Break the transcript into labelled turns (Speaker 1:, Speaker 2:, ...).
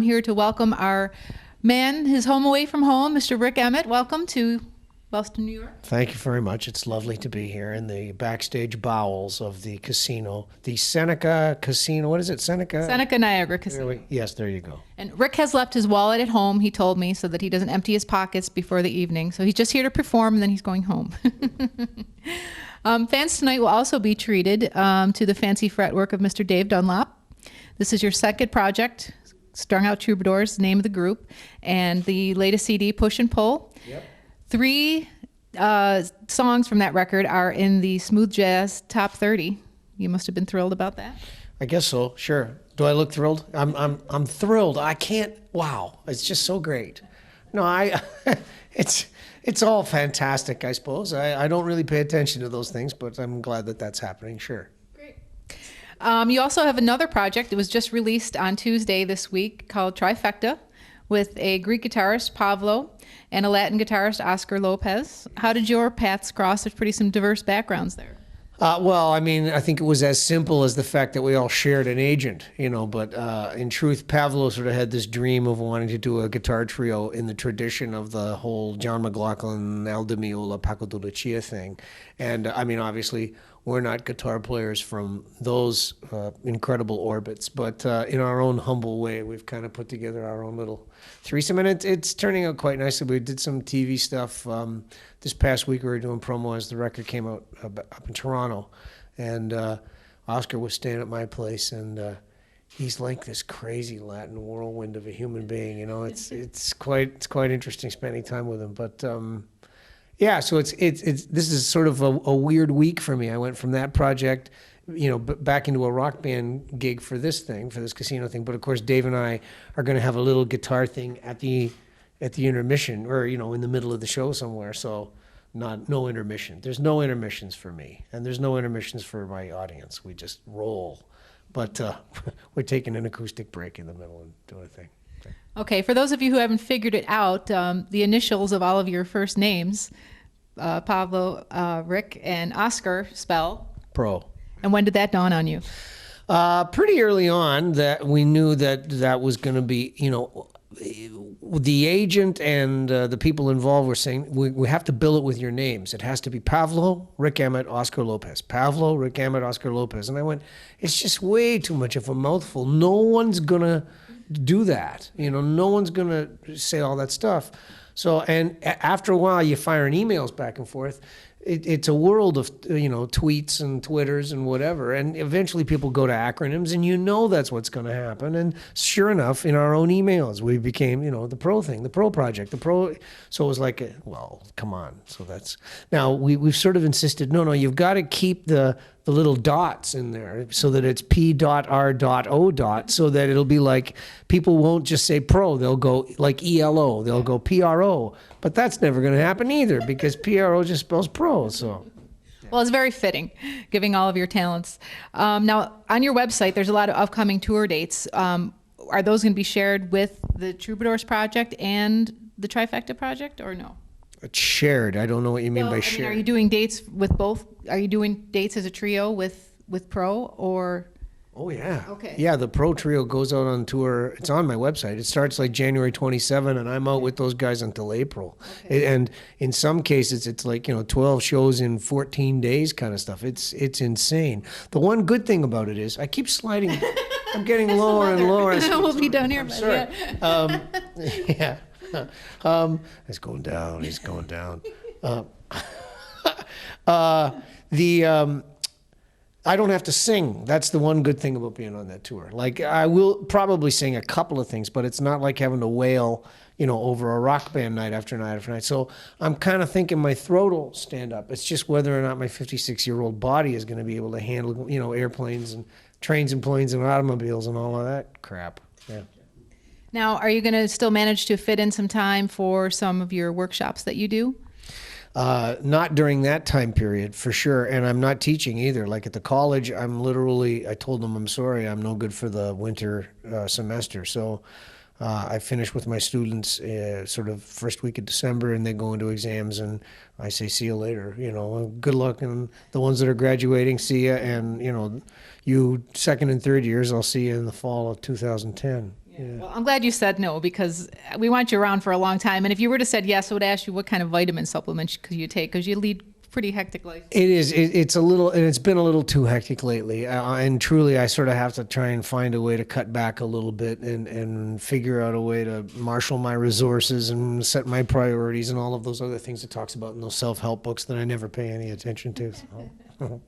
Speaker 1: here to welcome our man, his home away from home, Mr. Rik Emmett. Welcome to Wellston, New York.
Speaker 2: Thank you very much. It's lovely to be here in the backstage bowels of the casino, the Seneca Casino. What is it, Seneca?
Speaker 1: Seneca Niagara Casino.
Speaker 2: Yes, there you go.
Speaker 1: And Rik has left his wallet at home, he told me, so that he doesn't empty his pockets before the evening. So he's just here to perform, and then he's going home. Fans tonight will also be treated to the fancy fretwork of Mr. Dave Dunlop. This is your second project, Strung Out Troubadours, the name of the group, and the latest CD, Push and Pull.
Speaker 2: Yep.
Speaker 1: 3 songs from that record are in the Smooth Jazz Top 30. You must have been thrilled about that.
Speaker 2: I guess so. Sure. Do I look thrilled? I'm thrilled. I can't. Wow. It's just so great. No, it's all fantastic. I suppose I don't really pay attention to those things, but I'm glad that that's happening. Sure.
Speaker 1: Great. You also have another project. It was just released on Tuesday this week called Trifecta, with a Greek guitarist, Pavlo, and a Latin guitarist, Oscar Lopez. How did your paths cross? There's some diverse backgrounds there.
Speaker 2: Well, I mean, I think it was as simple as the fact that we all shared an agent, but in truth, Pavlo sort of had this dream of wanting to do a guitar trio in the tradition of the whole John McLaughlin, Al Di Meola, Paco de Lucia thing. And I mean, obviously, we're not guitar players from those incredible orbits, but in our own humble way, we've kind of put together our own little threesome, and it's turning out quite nicely. We did some TV stuff this past week. We were doing promo as the record came out up in Toronto, and Oscar was staying at my place, and he's like this crazy Latin whirlwind of a human being. It's quite interesting spending time with him, but. Yeah, so this is sort of a weird week for me. I went from that project, back into a rock band gig for this casino thing. But of course, Dave and I are going to have a little guitar thing at the intermission, or in the middle of the show somewhere. So no intermission. There's no intermissions for me, and there's no intermissions for my audience. We just roll. But we're taking an acoustic break in the middle and doing a thing.
Speaker 1: Okay, for those of you who haven't figured it out, the initials of all of your first names, Pablo, Rik, and Oscar spell
Speaker 2: Pro.
Speaker 1: And when did that dawn on you?
Speaker 2: Pretty early on, that we knew that was going to be, the agent and the people involved were saying, we have to bill it with your names. It has to be Pavlo, Rik Emmett, Oscar Lopez. Pavlo, Rik Emmett, Oscar Lopez. And I went, it's just way too much of a mouthful. No one's going to do that. No one's going to say all that stuff. So, and after a while, you're firing emails back and forth. It's a world of, tweets and Twitters and whatever. And eventually people go to acronyms, and that's what's going to happen. And sure enough, in our own emails, we became, the Pro thing, the Pro project, the Pro. So it was like, well, come on. So that's, now we've sort of insisted, no, you've got to keep the little dots in there so that it's P.R.O. so that it'll be like, people won't just say Pro, they'll go like ELO, they'll go PRO. But that's never going to happen either, because PRO just spells pro. So,
Speaker 1: well, it's very fitting, giving all of your talents. Now, on your website, there's a lot of upcoming tour dates. Are those going to be shared with the Troubadours project and the Trifecta project, or no?
Speaker 2: It's shared. I don't know what you mean by shared.
Speaker 1: Are you doing dates with both? Are you doing dates as a trio with Pro, or?
Speaker 2: Oh, yeah.
Speaker 1: Okay.
Speaker 2: Yeah, the Pro Trio goes out on tour. It's on my website. It starts like January 27, and I'm out with those guys until April. Okay. And in some cases, it's like, 12 shows in 14 days kind of stuff. It's insane. The one good thing about it is I keep sliding. I'm getting lower and lower.
Speaker 1: We'll be done here.
Speaker 2: I'm sorry. Yeah. It's going down. He's going down. I don't have to sing. That's the one good thing about being on that tour. Like, I will probably sing a couple of things, but it's not like having to wail, over a rock band night after night after night. So I'm kind of thinking my throat will stand up. It's just whether or not my 56-year-old body is going to be able to handle, airplanes and trains and planes and automobiles and all of that crap. Yeah.
Speaker 1: Now, are you going to still manage to fit in some time for some of your workshops that you do?
Speaker 2: Not during that time period, for sure. And I'm not teaching either. Like at the college, I told them I'm sorry, I'm no good for the winter semester. So I finish with my students sort of first week of December, and they go into exams, and I say, see you later. Good luck. And the ones that are graduating, see ya. And, you second and third years, I'll see you in the fall of 2010.
Speaker 1: Yeah. Well, I'm glad you said no, because we want you around for a long time. And if you were to said yes, I would ask you what kind of vitamin supplements could you take, because you lead pretty hectic life.
Speaker 2: It is. It's a little, and it's been a little too hectic lately. And truly, I sort of have to try and find a way to cut back a little bit and figure out a way to marshal my resources and set my priorities and all of those other things it talks about in those self-help books that I never pay any attention to. So.